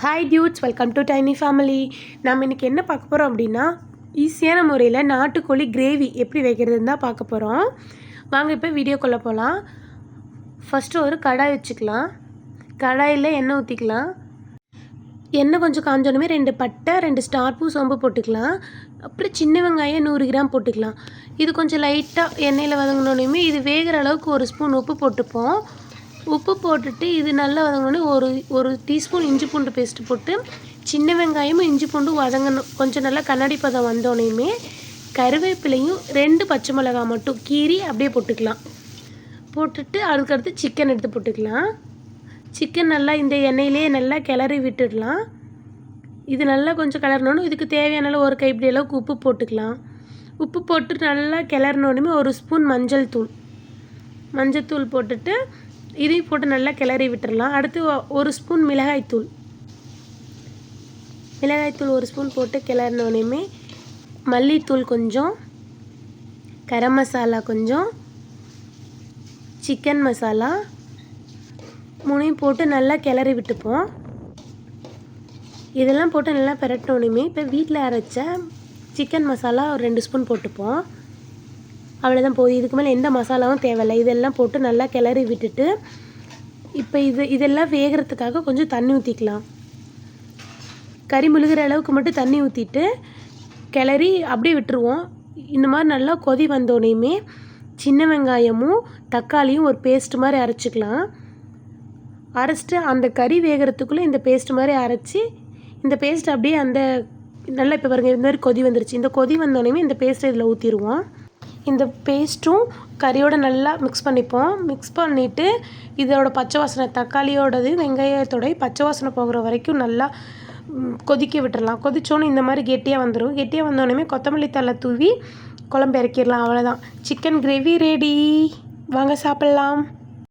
Hi dudes, welcome to tiny family. நம்ம இன்றைக்கி என்ன பார்க்க போகிறோம் அப்படின்னா, ஈஸியான முறையில் நாட்டுக்கோழி கிரேவி எப்படி வைக்கிறதுன்னு தான் பார்க்க போகிறோம். வாங்க இப்போ வீடியோக்குள்ளே போகலாம். ஃபஸ்ட்டு ஒரு கடாய் வச்சுக்கலாம். கடாயில் எண்ணெய் ஊற்றிக்கலாம். எண்ணெய் கொஞ்சம் காஞ்சோடனே 2 பட்டை 2 ஸ்டார் பூ சோம்பு போட்டுக்கலாம். அப்புறம் சின்ன வெங்காயம் 100 கிராம் போட்டுக்கலாம். இது கொஞ்சம் லைட்டாக எண்ணெயில் வதங்கினோடனே இது வேகிற அளவுக்கு 1 ஸ்பூன் உப்பு போட்டுப்போம். உப்பு போட்டுட்டு இது நல்லா வதங்கினோடனே ஒரு டீஸ்பூன் இஞ்சி பூண்டு பேஸ்ட்டு போட்டு சின்ன வெங்காயமும் இஞ்சி பூண்டு வதங்கணும். கொஞ்சம் நல்லா கண்ணாடி பதம் வந்தோடனேயுமே கருவேப்பிலையும் 2 பச்சை மிளகாய் மட்டும் கீரி அப்படியே போட்டுக்கலாம். போட்டுட்டு அதுக்கடுத்து சிக்கன் எடுத்து போட்டுக்கலாம். சிக்கன் நல்லா இந்த எண்ணெயிலே நல்லா கிளறி விட்டுடலாம். இது நல்லா கொஞ்சம் கிளறினோன்னு இதுக்கு தேவையான ஒரு கைப்பிடி அளவுக்கு உப்பு போட்டுக்கலாம். உப்பு போட்டு நல்லா கிளறினோடனே 1 ஸ்பூன் மஞ்சள் தூள் போட்டுட்டு இதையும் போட்டு நல்லா கிளறி விட்டுடலாம். அடுத்து 1 ஸ்பூன் மிளகாய்த்தூள் 1 ஸ்பூன் போட்டு கிளறினோடனே மல்லித்தூள் கொஞ்சம், கரம் மசாலா கொஞ்சம், சிக்கன் மசாலா 3 போட்டு நல்லா கிளறி விட்டுப்போம். இதெல்லாம் போட்டு நல்லா பிரட்டினோடனே இப்போ வீட்டில் அரைச்ச சிக்கன் மசாலா ஒரு 2 ஸ்பூன் போட்டுப்போம். அவ்வளோதான் போய் இதுக்கு மேலே எந்த மசாலாவும் தேவையில்லை. இதெல்லாம் போட்டு நல்லா கிளறி விட்டுட்டு இப்போ இதெல்லாம் வேகிறதுக்காக கொஞ்சம் தண்ணி ஊற்றிக்கலாம். கறி முழுகிற அளவுக்கு மட்டும் தண்ணி ஊற்றிட்டு கிளறி அப்படியே விட்டுருவோம். இந்த மாதிரி நல்லா கொதி வந்தோடனேயுமே சின்ன வெங்காயமும் தக்காளியும் ஒரு பேஸ்ட் மாதிரி அரைச்சிக்கலாம். அரைச்சிட்டு அந்த கறி வேகிறதுக்குள்ளே இந்த பேஸ்ட் மாதிரி அரைச்சி இந்த பேஸ்ட் அப்படியே அந்த நல்லா இப்போ பாருங்கள் இந்த மாதிரி கொதி வந்துருச்சு. இந்த கொதி வந்தோடனே இந்த பேஸ்ட்டை இதில் ஊற்றிடுவோம். இந்த பேஸ்ட்டும் கறியோடு நல்லா மிக்ஸ் பண்ணிப்போம். மிக்ஸ் பண்ணிவிட்டு இதோட பச்சை வாசனை தக்காளியோடது வெங்காயத்தோடய பச்சை வாசனை போகிற வரைக்கும் நல்லா கொதிக்க விட்டுடலாம். கொதிச்சோன்னு இந்த மாதிரி கெட்டியாக வந்துடும். கெட்டியாக வந்தோடனே கொத்தமல்லி தழை தூவி குழம்பு இறக்கிடலாம். அவ்வளோதான், சிக்கன் கிரேவி ரெடி. வாங்க சாப்பிட்லாம்.